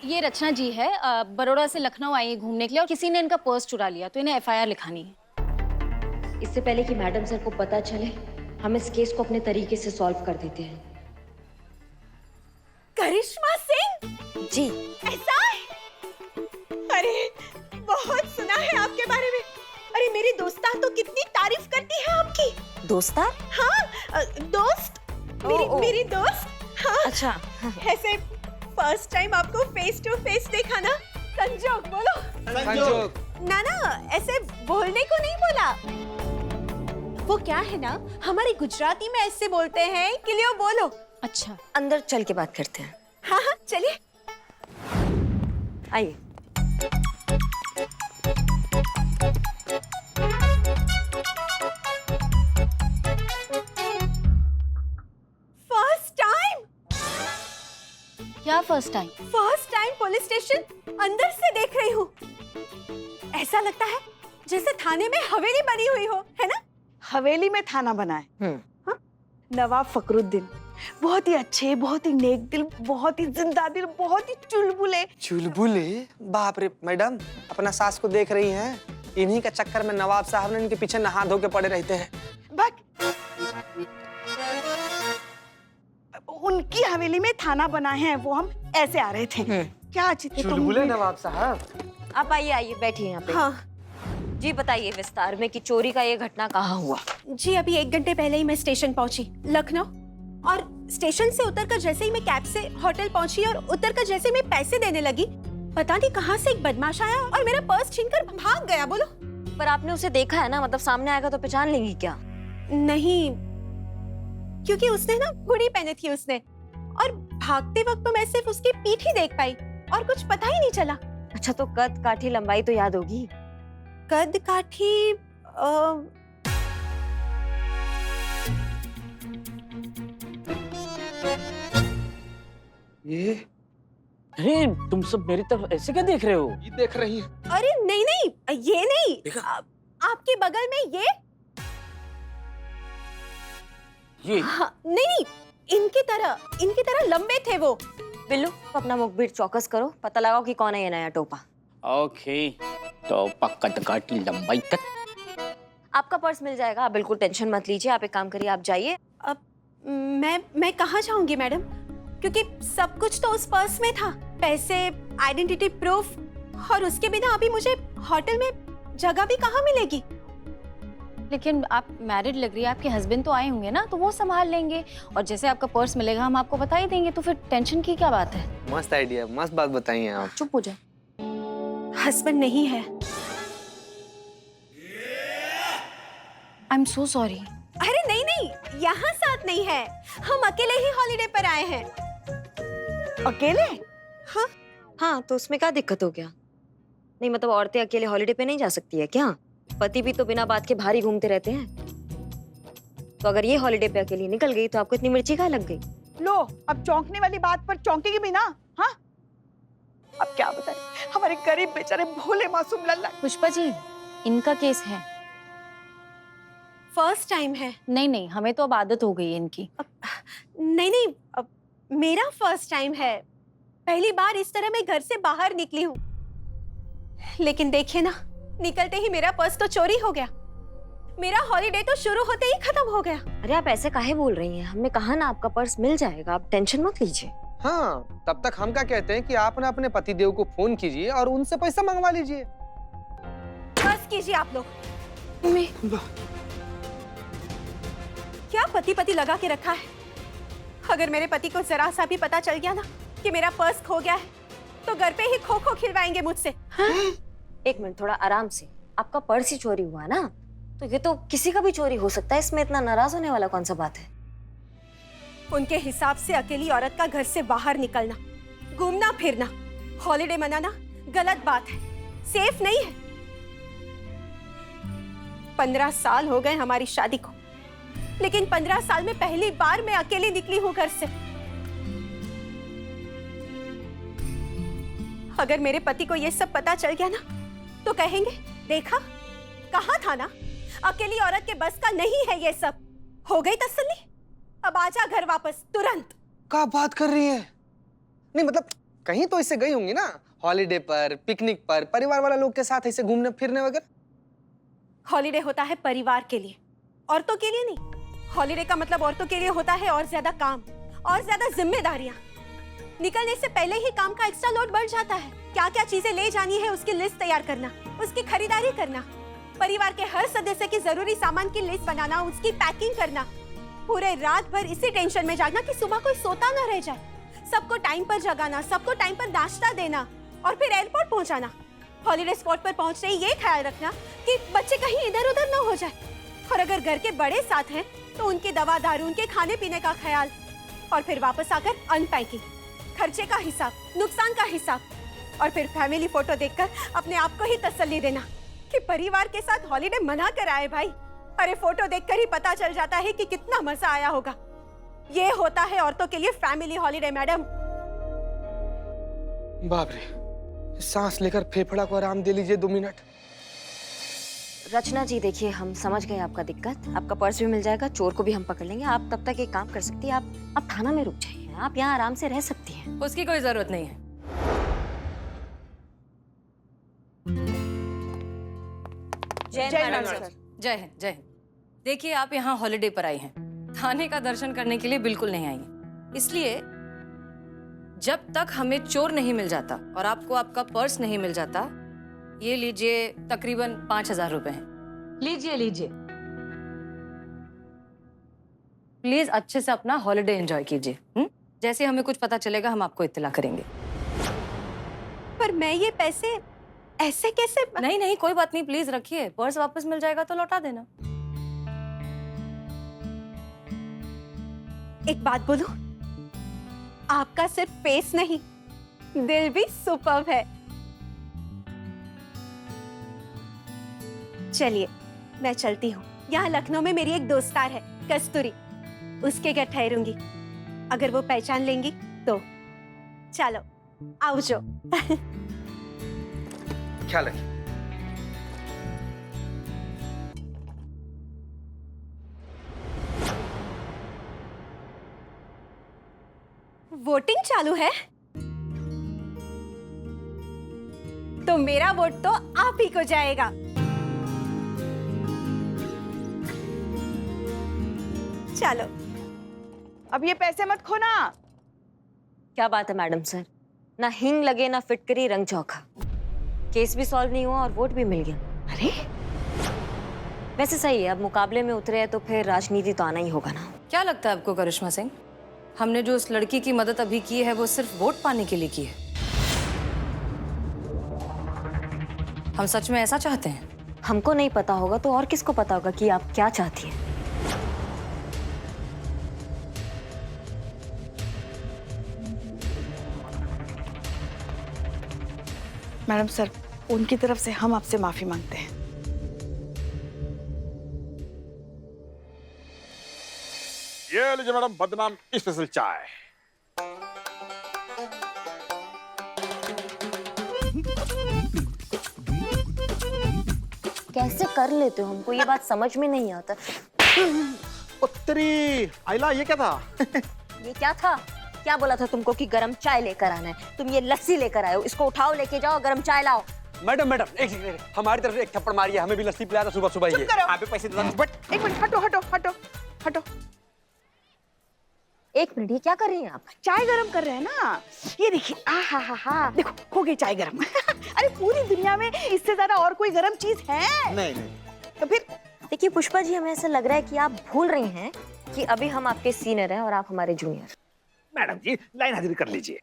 ये रचना जी है, बड़ौदा से लखनऊ आई है घूमने के लिए और किसी ने इनका पर्स चुरा लिया, तो इन्हें एफआईआर लिखानी है। इससे पहले कि मैडम सर को पता चले, हम इस केस को अपने तरीके से सॉल्व कर देते हैं। करिश्मा सिंह जी। ऐसा है? अरे बहुत सुना है आपके बारे में। अरे मेरी दोस्तान तो कितनी तारीफ करती है आपकी। दोस्तान? हाँ, दोस्त। मेरी दोस्त। हाँ। अच्छा। ऐसे फर्स्ट टाइम आपको फेस टू फेस देखा ना, संजोग बोलो। संजोग। ना ऐसे बोलने को नहीं बोला। वो क्या है ना, हमारी गुजराती में ऐसे बोलते हैं कि लियो बोलो। अच्छा, अंदर चल के बात करते हैं। हाँ चलिए। आइए। फर्स्ट टाइम क्या फर्स्ट टाइम? पुलिस स्टेशन अंदर से देख रही हूँ। ऐसा लगता है जैसे थाने में हवेली बनी हुई हो, है ना? हवेली में थाना बना है। हाँ? नवाब फखरुद्दीन बहुत ही अच्छे, बहुत ही नेक दिल, बहुत ही जिंदा दिल, बहुत ही चुलबुले। चुलबुले? बाप रे मैडम, अपना सास को देख रही हैं? इन्हीं का चक्कर में नवाब साहब ने इनके पीछे नहा धो के पड़े रहते हैं। उनकी हवेली में थाना बना है, वो हम ऐसे आ रहे थे। क्या अचित चुलबुले नवाब साहब। आप आइए बैठिए यहाँ पे। हाँ जी बताइए विस्तार में कि चोरी का ये घटना कहाँ हुआ? जी, अभी 1 घंटे पहले ही मैं स्टेशन पहुंची, लखनऊ। और स्टेशन से उतरकर जैसे ही मैं कैब से होटल पहुंची और उतरकर जैसे ही मैं पैसे देने लगी, पता नहीं कहां से एक बदमाश आया और मेरा पर्स छीनकर भाग गया। बोलो। पर आपने उसे देखा है ना, मतलब सामने आएगा तो पहचान लेंगी क्या? नहीं, क्योंकि उसने ना हुडी पहनी थी उसने, और भागते वक्त तो मैं सिर्फ उसकी पीठ ही देख पाई और कुछ पता ही नहीं चला। अच्छा, तो कद काठी लंबाई तो याद होगी? कद काठी ये अरे तुम सब मेरी तरफ ऐसे क्या देख रहे हो? ये देख रही है? अरे नहीं, ये नहीं। आपके बगल में ये हाँ, नहीं, इनकी तरह लंबे थे वो। बिल्लू, अपना मुखबिर चौकस करो, पता लगाओ कि कौन है ये नया टोपा। ओके, तो कद काठी लंबाई तक आपका पर्स मिल जाएगा, आप बिल्कुल टेंशन मत लीजिए। आप एक काम करिए, आप जाइए। अब मैं कहाँ जाऊंगी मैडम, क्योंकि सब कुछ तो उस पर्स में था, पैसे, आइडेंटिटी प्रूफ, और उसके बिना अभी मुझे होटल में जगह भी कहाँ मिलेगी। लेकिन आप मैरिड लग रही है, आपके हस्बैंड तो आए होंगे ना, तो वो संभाल लेंगे, और जैसे आपका पर्स मिलेगा हम आपको बता ही देंगे, तो फिर टेंशन की क्या बात है? मस्त आइडिया, मस्त बात बताई हैं आप। चुप हो जाए। हस्बैंड नहीं है। I am so sorry. अरे नहीं, यहाँ साथ नहीं है, हम अकेले ही हॉलिडे पर आए हैं। अकेले? हाँ, तो उसमें क्या दिक्कत हो गया? नहीं मतलब औरतें अकेले हॉलिडे पे नहीं जा सकती है क्या? पति भी तो बिना बात के भारी घूमते रहते हैं। तो अगर ये हॉलिडे पे अकेली निकल गई तो आपको इतनी मिर्ची कहाँ लग गई? लो, अब चौंकने वाली बात पर चौंकेगी भी ना। हाँ, अब क्या बताएं, हमारे गरीब बेचारे भोले मासूम लल्ला। पुष्पा जी, इनका केस है। फर्स्ट टाइम है। नहीं, हमें तो अब आदत हो गई है इनकी। नहीं, अब मेरा फर्स्ट टाइम है। पहली बार इस तरह मैं घर से बाहर निकली हूँ। लेकिन देखिए ना, निकलते ही मेरा पर्स तो चोरी हो गया। मेरा हॉलिडे तो शुरू होते ही खत्म हो गया। अरे आप ऐसे काहे बोल रही हैं? हमने कहा ना आपका पर्स मिल जाएगा, आप टेंशन मत लीजिए। हाँ, तब तक हम क्या कहते हैं कि आप ना अपने पतिदेव को फोन कीजिए और उनसे पैसा मंगवा लीजिए। बस कीजिए आप लोग। क्या पति लगा के रखा है? अगर मेरे पति को जरा सा भी पता चल गया ना कि मेरा पर्स खो गया है, तो घर पे ही खो खिलवाएंगे मुझसे। हाँ? एक मिनट, थोड़ा आराम से। आपका पर्स ही चोरी हुआ ना, तो ये तो किसी का भी चोरी हो सकता है, इसमें इतना नाराज होने वाला कौन सा बात है? उनके हिसाब से अकेली औरत का घर से बाहर निकलना, घूमना फिरना, हॉलिडे मनाना गलत बात है, सेफ नहीं है। 15 साल हो गए हमारी शादी को, लेकिन 15 साल में पहली बार मैं अकेली निकली हूं घर से। अगर मेरे पति को ये सब पता चल गया ना, तो कहेंगे देखा, कहा था ना, अकेली औरत के बस का नहीं है ये सब। हो गई तसल्ली, अब आजा घर वापस तुरंत। क्या बात कर रही है? नहीं मतलब कहीं तो इससे गई होंगी ना, हॉलीडे पर, पिकनिक पर, परिवार वाला लोग के साथ ऐसे घूमने फिरने वगैरह। हॉलीडे होता है परिवार के लिए, औरतों के लिए नहीं। हॉलीडे का मतलब औरतों के लिए होता है और ज्यादा काम, और ज्यादा जिम्मेदारियां। निकलने से पहले ही काम का एक्स्ट्रा लोड बढ़ जाता है। क्या क्या चीजें ले जानी है उसकी लिस्ट तैयार करना, उसकी खरीदारी करना, परिवार के हर सदस्य की जरूरी सामान की लिस्ट बनाना, उसकी पैकिंग करना, पूरे रात भर इसी टेंशन में जागना कि सुबह कोई सोता ना रह जाए, सबको टाइम पर जगाना, सबको टाइम पर नाश्ता देना और फिर एयरपोर्ट पहुंचाना। हॉलीडे स्पॉट पर पहुंचते ही ये ख्याल रखना कि बच्चे कहीं इधर उधर ना हो जाए, और अगर घर के बड़े साथ हैं तो उनकी दवा दारू, उनके खाने पीने का ख्याल, और फिर वापस आकर अनपैकिंग, खर्चे का हिसाब, नुकसान का हिसाब, और फिर फैमिली फोटो देखकर अपने आप को ही तसल्ली देना कि परिवार के साथ हॉलीडे मना कर आए भाई। अरे फोटो देखकर ही पता चल जाता है कि कितना मजा आया होगा। ये होता है औरतों के लिए फैमिली हॉलीडे मैडम। बाप रे, सांस लेकर फेफड़ा को आराम दे लीजिए 2 मिनट। रचना जी देखिए, हम समझ गए आपका दिक्कत। आपका पर्स भी मिल जाएगा, चोर को भी हम पकड़ लेंगे। आप तब तक एक काम कर सकती हैं, आप थाना में रुक जाइए, आप यहाँ आराम से रह सकती हैं। उसकी कोई जरूरत नहीं है। जय मैडम सर। जय हिंद, जय हिंद। देखिए, आप यहाँ हॉलिडे पर आई हैं, थाने का दर्शन करने के लिए बिल्कुल नहीं आई हैं। इसलिए जब तक हमें चोर नहीं मिल जाता और आपको आपका पर्स नहीं मिल जाता, ये लीजिए तकरीबन 5,000 रुपए हैं। लीजिए लीजिए, प्लीज अच्छे से अपना हॉलिडे एंजॉय कीजिए। जैसे हमें कुछ पता चलेगा हम आपको इत्तला करेंगे। पर मैं ये पैसे ऐसे कैसे? नहीं नहीं, कोई बात नहीं, प्लीज रखिए। पर्स वापस मिल जाएगा तो लौटा देना। एक बात बोलूं, आपका सिर्फ फेस नहीं, दिल भी सुपर्ब है। चलिए मैं चलती हूँ। यहाँ लखनऊ में मेरी एक दोस्तार है कस्तूरी, उसके घर ठहरूंगी। अगर वो पहचान लेंगी तो चलो आओ जो। ख्याल रखिए। वोटिंग चालू है तो मेरा वोट तो आप ही को जाएगा। चलो अब ये पैसे मत खोना। क्या बात है मैडम सर, ना हिंग लगे ना फिटकरी रंग चौखा। केस भी सॉल्व नहीं हुआ और वोट भी मिल गया। अरे वैसे सही है, अब मुकाबले में उतरे हैं तो फिर राजनीति तो आना ही होगा ना। क्या लगता है आपको करिश्मा सिंह, हमने जो उस लड़की की मदद अभी की है वो सिर्फ वोट पाने के लिए की है? हम सच में ऐसा चाहते हैं? हमको नहीं पता होगा तो और किसको पता होगा कि आप क्या चाहती हैं? मैडम सर, उनकी तरफ से हम आपसे माफी मांगते हैं। ये लीजिए मैडम, बदनाम स्पेशल चाय। कैसे कर लेते हो, हमको ये बात समझ में नहीं आता। उत्तरी आइला, ये क्या था? ये क्या था? क्या बोला था तुमको कि गरम चाय लेकर आना है? तुम ये लस्सी लेकर आए हो, इसको उठाओ, लेके जाओ, गरम चाय लाओ। मैडम एक सेकंड, हमारी तरफ से एक थप्पड़ मारिए, हमें भी लस्सी पिलाया था सुबह सुबह। ये आप भी पैसे देना। बट एक मिनट, हटो हटो हटो हटो। एक मिनट, ये क्या कर रही हैं आप? चाय गरम कर रहे हैं ना। ये देखिए, हा हा हा, देखो हो गई चाय गरम। अरे पूरी दुनिया में इससे ज्यादा और कोई गरम चीज है? नहीं तो फिर देखिए पुष्पा जी, हमें ऐसा लग रहा है कि आप भूल रही हैं कि अभी हम आपके सीनियर हैं और आप हमारे जूनियर। मैडम जी, लाइन हाजिरी कर लीजिए।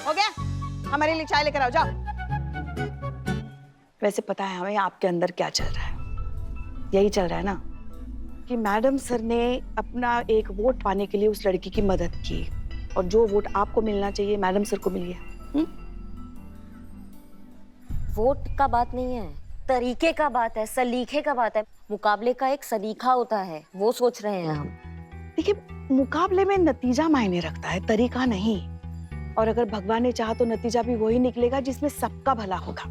हो गया, हमारे लिए चाय लेकर आओ, जाओ। वैसे पता है हमें आपके अंदर क्या चल रहा है? यही चल रहा है ना कि मैडम सर ने अपना एक वोट पाने के लिए उस लड़की की मदद की, और जो वोट आपको मिलना चाहिए मैडम सर को मिल गया। वोट का बात नहीं है, तरीके का बात है, सलीके का बात है। मुकाबले का एक सलीका होता है, वो सोच रहे हैं हम। देखिए, मुकाबले में नतीजा मायने रखता है, तरीका नहीं। और अगर भगवान ने चाहा तो नतीजा भी वही निकलेगा जिसमें सबका भला होगा।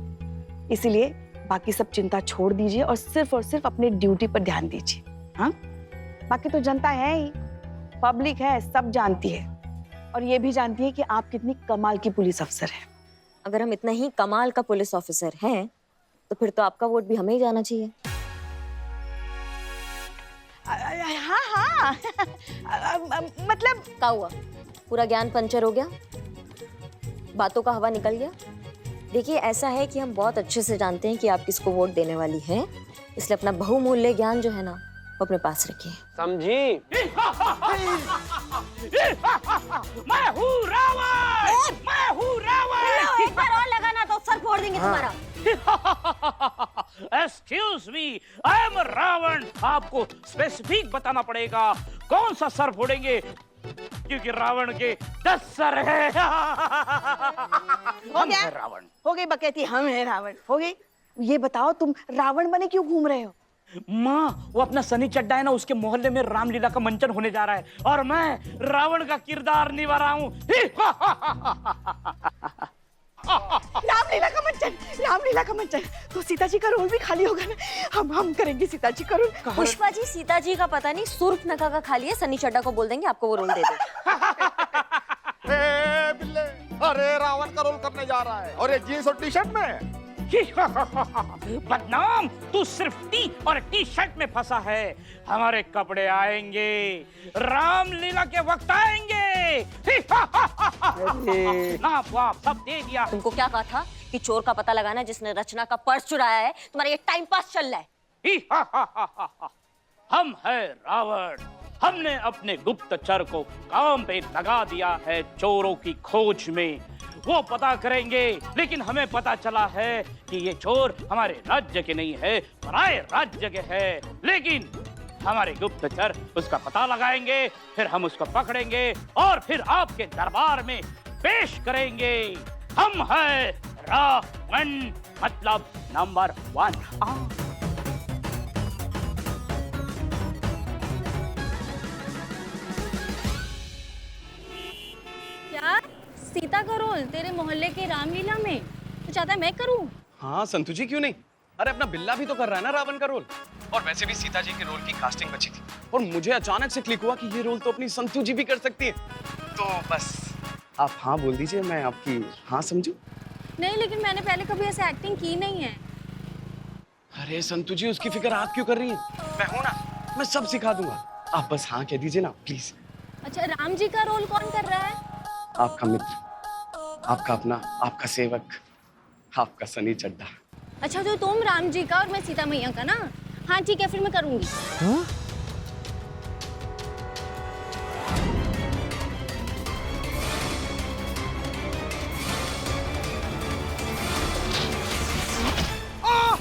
इसीलिए बाकी सब चिंता छोड़ दीजिए और सिर्फ अपनी ड्यूटी पर ध्यान दीजिए। हाँ, बाकी तो जनता है ही, पब्लिक है, सब जानती है। और ये भी जानती है कि आप कितनी कमाल की पुलिस अफसर हैं। अगर हम इतना ही कमाल का पुलिस ऑफिसर हैं तो फिर तो आपका वोट भी हमें ही जाना चाहिए। हाँ हाँ मतलब क्या हुआ, पूरा ज्ञान पंचर हो गया, बातों का हवा निकल गया? देखिए, ऐसा है कि हम बहुत अच्छे से जानते हैं कि आप किसको वोट देने वाली हैं, इसलिए अपना बहुमूल्य ज्ञान जो है ना वो अपने पास रखिए। समझी? मैं हूँ रावण, मैं हूँ रावण। एक बार और लगाना तो सर फोड़ देंगे तुम्हारा। Excuse me, I am Ravan. आपको स्पेसिफिक बताना पड़ेगा कौन सा सर फोड़ेंगे, क्योंकि रावण के 10 सर है। हम हैं रावण। हो गई बकैती, हम हैं रावण। हो गई। ये बताओ, तुम रावण बने क्यों घूम रहे हो? माँ, वो अपना सनी चड्डा है ना, उसके मोहल्ले में रामलीला का मंचन होने जा रहा है और मैं रावण का किरदार निभा रहा हूँ। रामलीला का मंचन, रामलीला का मंचन। तो सीता जी का रोल भी खाली होगा ना? हम करेंगे सीता जी का रोल। पुष्पा जी, सीता जी का पता नहीं, सुर्ख नका का खाली है, सनी चड्डा को बोल देंगे आपको वो रोल दे दे। बिल्ले, अरे रावण का रोल करने जा रहा है और ये जीन्स और टी शर्ट में। बदनाम, तू सिर्फ टी और टी शर्ट में फंसा है। हमारे कपड़े आएंगे, रामलीला के वक्त आएंगे। नाप वाप सब दे दिया। तुमको क्या कहा था कि चोर का पता लगाना है जिसने रचना का पर्स चुराया है? तुम्हारा ये टाइम पास चल रहा है। हम है रावण। हमने अपने गुप्तचर को काम पे लगा दिया है चोरों की खोज में। वो पता करेंगे, लेकिन हमें पता चला है कि ये चोर हमारे राज्य के नहीं है, पराये राज्य के है। लेकिन हमारे गुप्तचर उसका पता लगाएंगे, फिर हम उसको पकड़ेंगे और फिर आपके दरबार में पेश करेंगे। हम है रावण, मतलब नंबर 1। क्या सीता का रोल तेरे मोहल्ले के रामलीला में तू चाहता है मैं करूं? हाँ संतु जी, क्यों नहीं? अरे अपना बिल्ला भी तो कर रहा है ना रावण का रोल। और वैसे भी सीता जी के रोल की कास्टिंग बची थी और मुझे अचानक से क्लिक हुआ कि ये रोल तो अपनी संतु जी भी कर सकती है। तो बस आप हाँ बोल दीजिए, मैं आपकी हाँ समझूं। नहीं, लेकिन मैंने पहले कभी ऐसे एक्टिंग की नहीं है। अरे संतु जी, उसकी फिक्र आप क्यों कर रही हैं? मैं हूं ना, मैं सब सिखा दूंगा। आप बस हाँ कह दीजिए ना प्लीज। अच्छा, राम जी का रोल कौन कर रहा है? आपका मित्र, आपका अपना, आपका सेवक, आपका सनी चड्डा। अच्छा, तो तुम राम जी का और मैं सीता मैया का ना? हाँ ठीक है, फिर मैं करूंगी।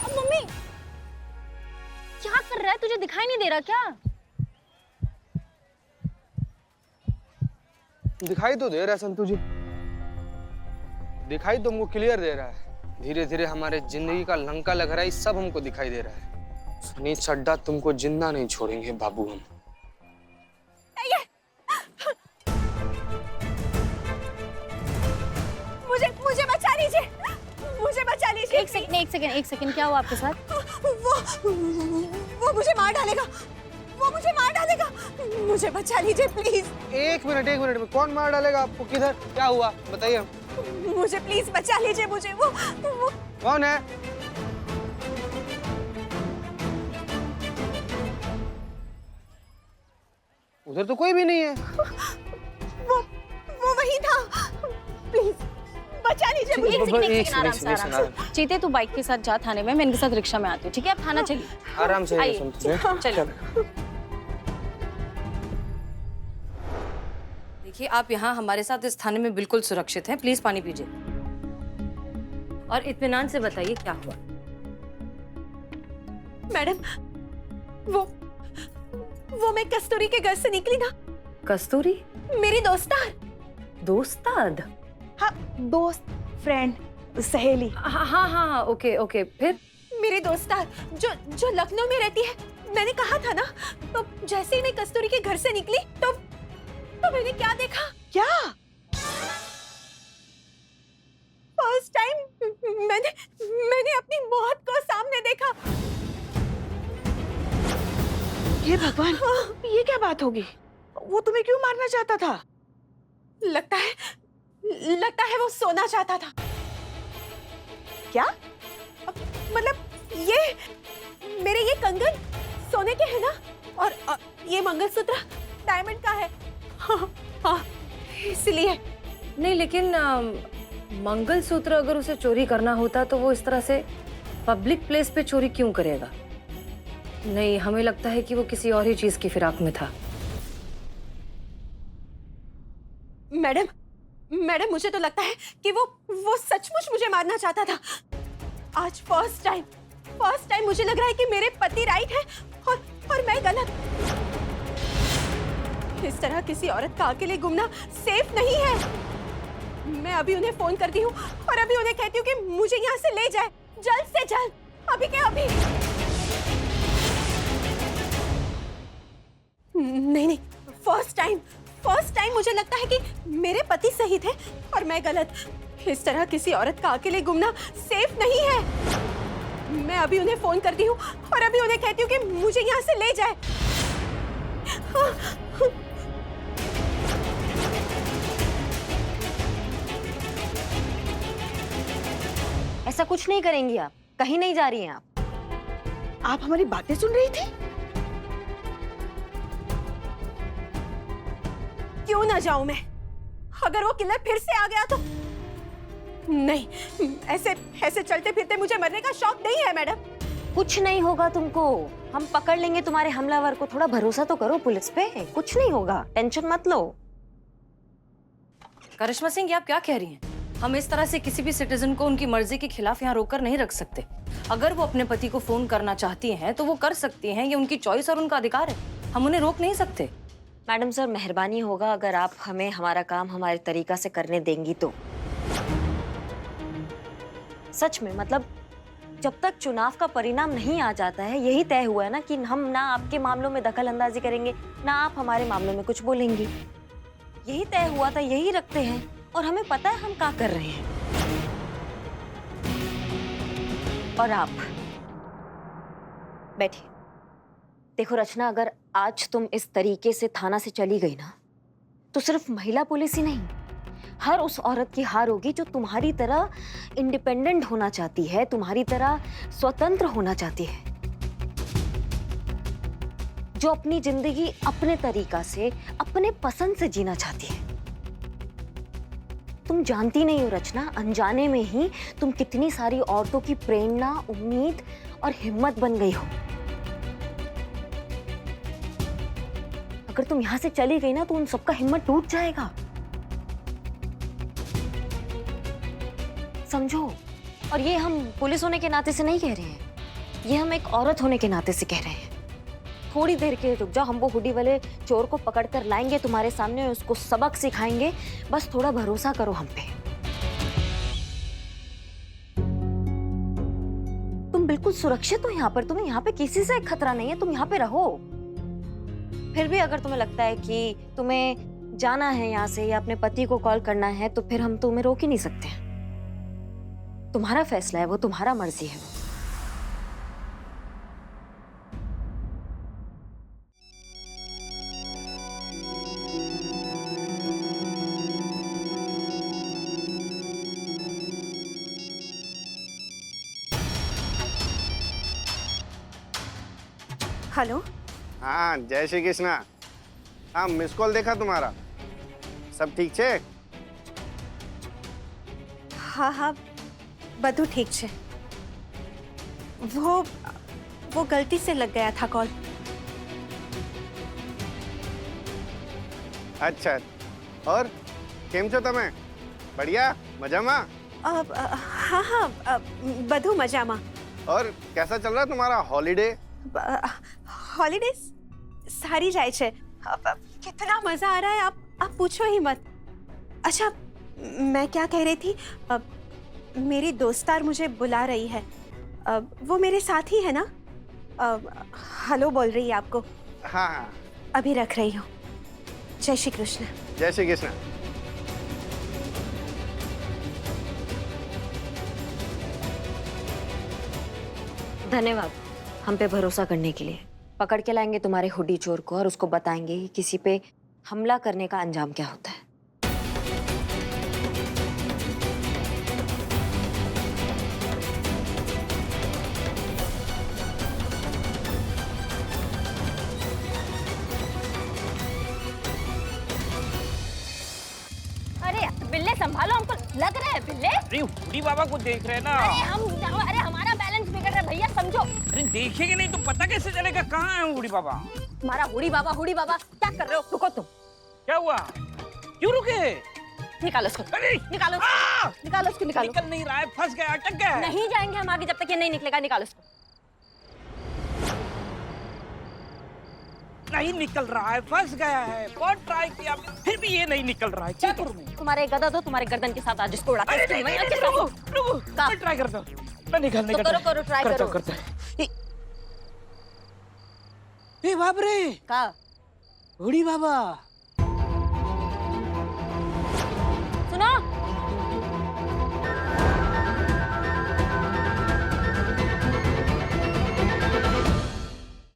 मम्मी, क्या कर रहा है? तुझे दिखाई नहीं दे रहा क्या? दिखाई तो दे रहा है संतु जी, दिखाई तो हमको क्लियर दे रहा है। धीरे धीरे हमारे जिंदगी का लंका लग रहा है, सब हमको दिखाई दे रहा है। सनी चड्डा, तुमको जिंदा नहीं छोड़ेंगे बाबू हम। मुझे बचा लीजिए, मुझे बचा लीजिए। एक सेकंड, क्या हुआ आपके साथ? वो मुझे मार डालेगा, वो मुझे मार डालेगा। मुझे बचा लीजिए प्लीज। एक मिनट में कौन मार डालेगा आपको? किधर? क्या हुआ बताइए। मुझे प्लीज बचा लीजिए। मुझे वो कौन है? उधर तो कोई भी नहीं है। वो वही था। प्लीज बचा लीजिए मुझे। आराम से। चीते, तू बाइक के साथ जा थाने में, मैं इनके साथ रिक्शा में आती हूँ, ठीक है? आप थाना चलिए। आराम से आइए। चलो। देखिए, आप यहाँ हमारे साथ इस थाने में बिल्कुल सुरक्षित हैं। प्लीज पानी पीजिए और इत्मीनान से बताइए क्या हुआ। मैडम, वो मैं कस्तूरी के घर से निकली ना। कस्तूरी? मेरी दोस्तार। दोस्ताद? हाँ, दोस्त, फ्रेंड, सहेली। हाँ, ओके। फिर? मेरी दोस्तार जो लखनऊ में रहती है। मैंने कहा था ना, तो जैसे ही मैं कस्तूरी के घर से निकली तो मैंने क्या देखा? क्या? फर्स्ट टाइम मैंने अपनी मौत को सामने देखा। ये भगवान, ये क्या बात होगी? वो तुम्हें क्यों मारना चाहता था? लगता है वो सोना चाहता था। क्या? मतलब ये मेरे ये कंगन सोने के हैं ना, और ये मंगलसूत्र डायमंड का है। हाँ, हाँ, इसलिए। नहीं, लेकिन मंगलसूत्र अगर उसे चोरी करना होता तो वो इस तरह से पब्लिक प्लेस पे चोरी क्यों करेगा? नहीं, हमें लगता है कि वो किसी और ही चीज की फिराक में था। मैडम मुझे तो लगता है कि वो सचमुच मुझे मारना चाहता था। आज फर्स्ट टाइम मुझे लग रहा है कि मेरे पति राइट है और मैं गलत। इस तरह किसी औरत का अकेले घूमना सेफ नहीं है। मैं अभी उन्हें फोन करती हूँ और अभी उन्हें कहती हूँ कि मुझे यहाँ से ले जाए, जल्द से जल्द, अभी के अभी। नहीं, फर्स्ट टाइम मुझे लगता है कि मेरे पति सही थे और मैं गलत। इस तरह किसी औरत का अकेले घूमना सेफ नहीं है। मैं अभी उन्हें फोन करती हूँ और अभी उन्हें कहती हूँ कि मुझे यहाँ से ले जाए। ऐसा कुछ नहीं करेंगी आप, कहीं नहीं जा रही हैं आप। आप हमारी बातें सुन रही थी? क्यों ना जाऊं मैं? अगर वो किलर फिर से आ गया तो? नहीं, ऐसे चलते फिरते मुझे मरने का शौक नहीं है मैडम। कुछ नहीं होगा तुमको, हम पकड़ लेंगे तुम्हारे हमलावर को। थोड़ा भरोसा तो करो पुलिस पे, कुछ नहीं होगा, टेंशन मत लो। करिश्मा सिंह, ये आप क्या कह रही हैं? हम इस तरह से किसी भी सिटीजन को उनकी मर्जी के खिलाफ यहाँ रोक कर नहीं रख सकते। अगर वो अपने पति को फोन करना चाहती हैं तो वो कर सकती हैं, ये उनकी चॉइस और उनका अधिकार है। हम उन्हें रोक नहीं सकते। मैडम सर, मेहरबानी होगा अगर आप हमें हमारा काम हमारे तरीका से करने देंगी तो। सच में, मतलब जब तक चुनाव का परिणाम नहीं आ जाता है, यही तय हुआ है ना कि हम ना आपके मामलों में दखल अंदाजी करेंगे, ना आप हमारे मामलों में कुछ बोलेंगी। यही तय हुआ था, यही रखते हैं, और हमें पता है हम क्या कर रहे हैं। और आप बैठिए। देखो रचना, अगर आज तुम इस तरीके से थाना से चली गई ना, तो सिर्फ महिला पुलिस ही नहीं, हर उस औरत की हार होगी जो तुम्हारी तरह इंडिपेंडेंट होना चाहती है, तुम्हारी तरह स्वतंत्र होना चाहती है, जो अपनी जिंदगी अपने तरीका से, अपने पसंद से जीना चाहती है। तुम जानती नहीं हो रचना, अनजाने में ही तुम कितनी सारी औरतों की प्रेरणा, उम्मीद और हिम्मत बन गई हो। अगर तुम यहां से चली गई ना तो उन सबका हिम्मत टूट जाएगा, समझो। और ये हम पुलिस होने के नाते से नहीं कह रहे हैं, ये हम एक औरत होने के नाते से कह रहे हैं। थोड़ी देर के लिए रुक जाओ, हम वो हुडी वाले चोर को पकड़ कर लाएंगे तुम्हारे सामने, उसको सबक सिखाएंगे। बस थोड़ा भरोसा करो हम पे। तुम बिल्कुल सुरक्षित हो यहाँ पर, तुम्हें यहाँ पे किसी से खतरा नहीं है, तुम यहाँ पे रहो। फिर भी अगर तुम्हें लगता है कि तुम्हें जाना है यहाँ से या अपने पति को कॉल करना है, तो फिर हम तुम्हें रोक ही नहीं सकते। तुम्हारा फैसला है वो, तुम्हारा मर्जी है वो। हेलो। हाँ, जय श्री कृष्णा। हाँ, मिस कॉल देखा तुम्हारा, सब ठीक छे? हाँ, બધું ठीक છે। वो गलती से लग गया था कॉल। अच्छा, और केम छो तमे? बढ़िया, मजामा? हाँ, બધું મજામાં। और कैसा चल रहा है तुम्हारा हॉलिडे? हॉलिडेज सारी जाए छे। कितना मजा आ रहा है, आप पूछो ही मत। अच्छा, मैं क्या कह रही थी, मेरी दोस्तार मुझे बुला रही है। वो मेरे साथ ही है ना? हेलो बोल रही है आपको। हाँ, अभी रख रही हूँ। जय श्री कृष्ण। जय श्री कृष्ण। धन्यवाद हम पे भरोसा करने के लिए। पकड़ के लाएंगे तुम्हारे हुडी चोर को और उसको बताएंगे कि किसी पे हमला करने का अंजाम क्या होता है। संभालो, हमको लग रहा है बिल्ले। अरे बूढ़ी बाबा को देख रहे हैं ना। अरे हमारा बैलेंस बिगड़ रहा है भैया, समझो। अरे देखेंगे नहीं तो पता कैसे चलेगा कहाँ है बूढ़ी बाबा? हमारा हुड़ी बाबा क्या कर रहे हो? रुको तुम। क्या हुआ? क्यों रुके? निकालो इसको, अरे निकालो निकालो इसको, निकालो। निकल नहीं रहा है, फंस गया, अटक गया है। नहीं जाएंगे हम आगे जब तक ये नहीं निकलेगा। निकालो इसको। नहीं निकल रहा है, फंस गया है। बहुत ट्राई किया फिर भी ये नहीं निकल रहा है। क्या करूं मैं? तुम्हारे गदा दो, तुम्हारे गर्दन के साथ आज इसको उड़ाते हैं। अरे नहीं, रुको, मैं ट्राई करता हूँ। मैं निकालने का करो, ट्राई करो। करता ए बाप रे, का बूढ़ी बाबा